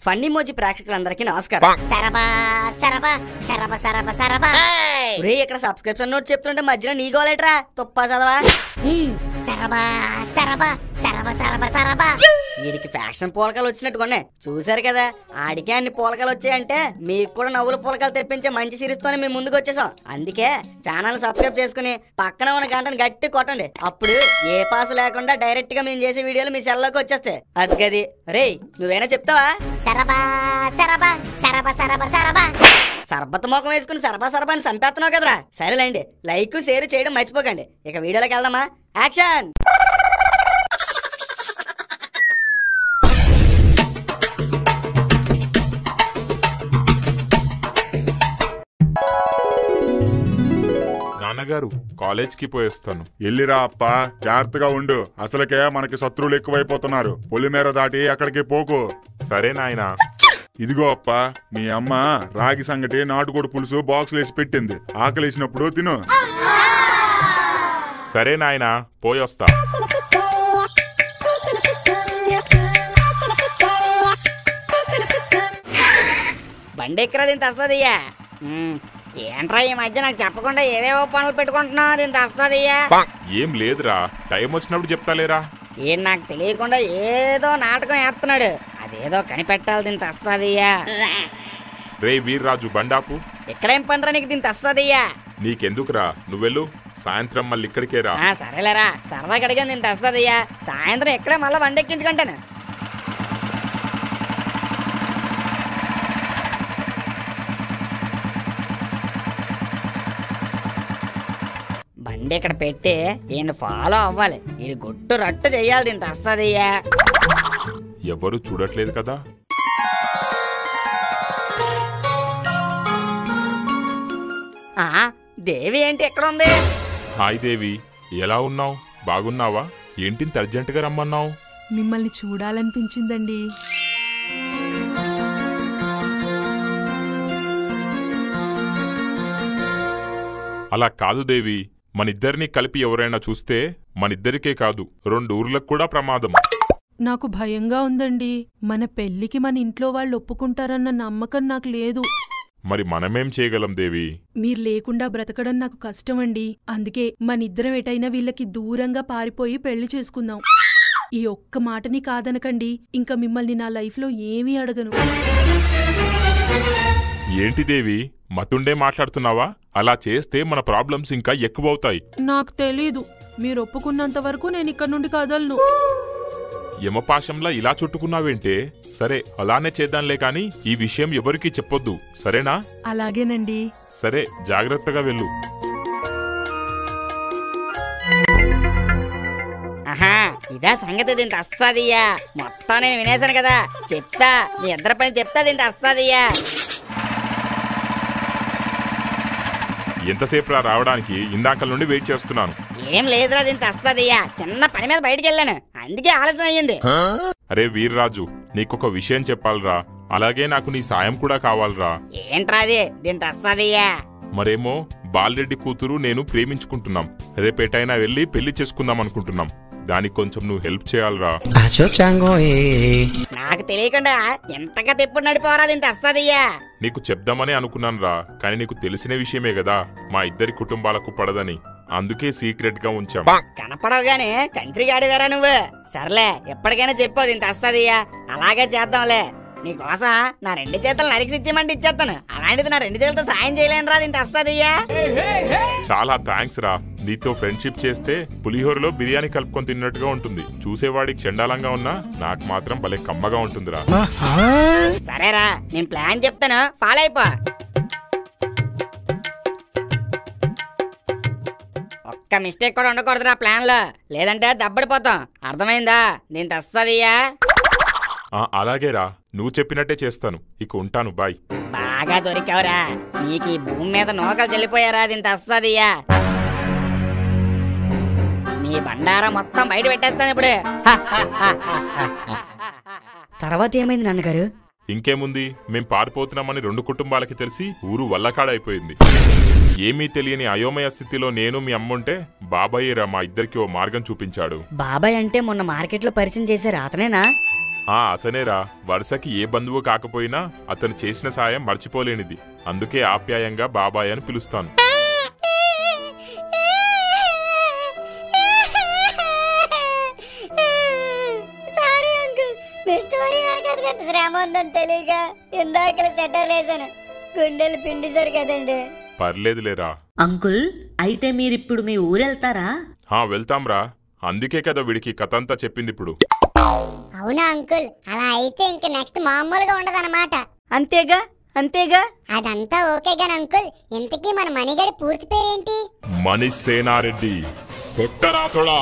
Funny మోజీ ప్రేక్షకులందరికీ నమస్కారం. ఇక్కడ సబ్స్క్రిప్షన్ నోట్ చెప్తుంటే మధ్యలో నీ గోలేట్రా తుప్పా చదవా. వీడికి ఫ్యాక్షన్ పూలకాలు వచ్చినట్టుకున్నా చూసారు కదా. ఆడికే అన్ని పూలకాలు వచ్చాయంటే మీకు కూడా నవ్వుల పూలకాలు తెప్పించే మంచి సిరీస్ తోనే మేము ముందుకు వచ్చేసాం. అందుకే ఛానల్ సబ్స్క్రైబ్ చేసుకుని పక్కన ఉన్న గంటను గట్టి కొట్టండి. అప్పుడు ఏ పాసు లేకుండా డైరెక్ట్ గా మేము చేసే వీడియోలు మీ సెల్లోకి వచ్చేస్తాయి. అదిగది రే నువ్వేనా చెప్తావా? సర్బత్ మోకం వేసుకుని సరబా అని చంపేస్తున్నావు కదరా. సరేలేండి, లైక్ షేర్ చేయడం మర్చిపోకండి. ఇక వీడియోలోకి వెళ్దామా? యాక్షన్. నాన్నగారు కాలేజ్కి పోయేస్తాను. ఎల్లిరా అప్ప, జాగ్రత్తగా ఉండు. అసలుకే మనకి శత్రువులు ఎక్కువైపోతున్నారు. పొలిమేర దాటి అక్కడికి పోకు. సరే నాయనా. ఇదిగో అప్ప, మీ అమ్మ రాగి సంగటి నాటుకోడి పులుసు బాక్స్ వేసి పెట్టింది. ఆకలేసినప్పుడు తిను. సరే నాయనా, పోయొస్తా. బండి ఎక్కరా దీని తస్తదయ్యా. ఏంట్రా ఈ మధ్య నాకు చెప్పకుండా ఏవేవో పనులు పెట్టుకుంటున్నావు దీని తస్తదయ్యా? ఏం లేదురా, టైం వచ్చినప్పుడు చెప్తాలేరా. ఏం నాకు తెలియకుండా ఏదో నాటకం వేస్తున్నాడు. అదేదో కనిపెట్టాలి దీని తస్తదయ్యా. రే వీర్రాజు బండాపు. ఎక్కడేం పనిరా నీకు దీని తస్తదయ్యా? నీకెందుకురా, నువ్వెళ్ళు. సాయంత్రం మళ్ళీ ఇక్కడికే రా. సరేలేరా, సరదాగా అడిగాను దీని తస్తదయ్యా. సాయంత్రం ఎక్కడే మళ్ళీ బండి ఎక్కించుకుంటాను. బండి ఇక్కడ పెట్టి ఈయన ఫాలో అవ్వాలి. ఇది గుట్టు రట్టు చెయ్యాలి దీని తస్తదయ్యా. ఎవరు చూడట్లేదు కదా. దేవి ఏంటి ఎక్కడ ఉంది? హాయ్ దేవి, ఎలా ఉన్నావు? బాగున్నావా? ఏంటింత అర్జెంటుగా రమ్మన్నావు? మిమ్మల్ని చూడాలనిపించిందండి. అలా కాదు దేవి, మనిద్దరినీ కలిపి ఎవరైనా చూస్తే మనిద్దరికే కాదు 2 ఊర్లకు కూడా ప్రమాదం. నాకు భయంగా ఉందండి. మన పెళ్లికి మన ఇంట్లో వాళ్ళు ఒప్పుకుంటారన్న నమ్మకం నాకు లేదు. మరి మనమేం చేయగలం దేవి? మీరు లేకుండా బ్రతకడం నాకు కష్టమండి. అందుకే మనిద్దరం ఎటైనా వీళ్ళకి దూరంగా పారిపోయి పెళ్లి చేసుకుందాం. ఈ ఒక్క మాటని కాదనకండి. ఇంకా మిమ్మల్ని నా లైఫ్లో ఏమీ అడగను. ఏంటి దేవి, మతుండే మాట్లాడుతున్నావా? అలా చేస్తే మన ప్రాబ్లమ్స్ ఇంకా ఎక్కువవుతాయి. నాకు తెలీదు. మీరు ఒప్పుకున్నంత వరకు నేను ఇక్కడ నుండి కదలను. యమపాశంలా ఇలా చుట్టుకున్నావేంటే? సరే, అలానే చేద్దాంలే కాని ఈ విషయం ఎవరికీ చెప్పొద్దు, సరేనా? అలాగేనండి. సరే, జాగ్రత్తగా వెళ్ళు. ఇదా సంగతి దీంతో అస్సాదియ్యా. మొత్తం నేను వినేశాను కదా. చెప్తా, మీ ఇద్దరి పని చెప్తా దీంతో అస్సాదియ్యా. ఎంతసేపు రావడానికి? ఇందాకల నుండి వెయిట్ చేస్తున్నాను. ఏం లేదురా దీంతో అస్సాదియ్యా. చిన్న పని మీద బయటికి వెళ్ళాను, అందుకే ఆలస్యం అయ్యింది. అరే వీర్రాజు, నీకొక విషయం చెప్పాలరా. అలాగే నాకు నీ సాయం కూడా కావాలరా. ఏంట్రా అది దీంతో అస్సాదియ్యా? మరేమో బాలరెడ్డి కూతురు నేను ప్రేమించుకుంటున్నాం. రేపేటైనా వెళ్ళి పెళ్లి చేసుకుందాం అనుకుంటున్నాం. దానికి కొంచెం నువ్వు హెల్ప్ చేయాలరా. నాకు తెలియకుండా ఎంతగా తెప్పుడు నడిపోరా దీంతో అస్సాదియ్యా. నీకు చెప్దామని అనుకున్నాను రా, కానీ నీకు తెలిసిన విషయమే కదా, మా ఇద్దరి కుటుంబాలకు పడదని. అందుకే సీక్రెట్ గా ఉంచాం. కనపడవుగానే కంట్రీ గాడివేరా నువ్వు. సర్లే, ఎప్పటికైనా చెప్పు దీంతో అస్సాదియ్యా. అలాగే చేద్దాంలే. నీకోసం నా 2 చేతులు నరికిసిచ్చేమంటే ఇచ్చేస్తాను. అలాంటిది నా 2 చేతులతో సాయం చేయలేను రా దీంతో అస్సాదియ్యా. చాలా థ్యాంక్స్ రా. నీతో ఫ్రెండ్షిప్ చేస్తే పులిహోరలో బిర్యానీ కలుపుకొని తిన్నట్టుగా ఉంటుంది. చూసేవాడికి చండాలంగా ఉన్నా నాకు మాత్రం భలే కమ్మగా ఉంటుందిరా. సరేరా, నేను ప్లాన్ చెప్తాను, ఫాలో అయిపో. ఒక్క మిస్టేక్ కూడా ఉండకూడదురా ప్లాన్ లో, లేదంటే దబ్బడిపోతాం. అర్థమైందా దీంతో అస్సాదియ్యా? అలాగేరా, నువ్వు చెప్పినట్టే చేస్తాను. ఇక ఉంటాను, బాయ్. బాగా దొరికావురా. నీకు ఈ భూమి మీద నూకలు చెల్లిపోయారా దీంతో అస్సాదియ్యా. నీ బండారా మొత్తం బయట పెట్టేస్తాను ఇప్పుడు. తర్వాత ఏమైంది నాన్నగారు? ఇంకేముంది, మేం పారిపోతున్నామని 2 కుటుంబాలకి తెలిసి ఊరు వల్లకాడైపోయింది. ఏమీ తెలియని అయోమయ స్థితిలో నేను మీ అమ్ముంటే బాబాయ్యరా మా ఇద్దరికి ఓ మార్గం చూపించాడు. బాబాయ్ అంటే మొన్న మార్కెట్లో పరిచయం చేశారు అతనేనా? అతనేరా. వరుసకి ఏ బంధువు కాకపోయినా అతను చేసిన సాయం మర్చిపోలేనిది. అందుకే ఆప్యాయంగా బాబాయ్ అని పిలుస్తాను. శ్రమ ఉందని తెలియక ఇందాక సెటర్ వేసాను. గుండెలు పిండిసారు కదండి. పర్లేదులేరా. అంకుల్, అయితే మీరిప్పుడు మీ ఊరెళ్తారా? వెళ్తాంరా. అందుకే కదా వీడికి కథ అంతా చెప్పింది ఇప్పుడు. అవునా అంకుల్? అలా అయితే ఇంక నెక్స్ట్ మామూలుగా ఉండదన్నమాట. అంతేగా అంతేగా. అదంతా ఓకే గాని అంకుల్, ఇంతకీ మన మణిగాడి పూర్తి పేరేంటి? మనీష్ సేనారెడ్డి. కొట్టరా తోడా.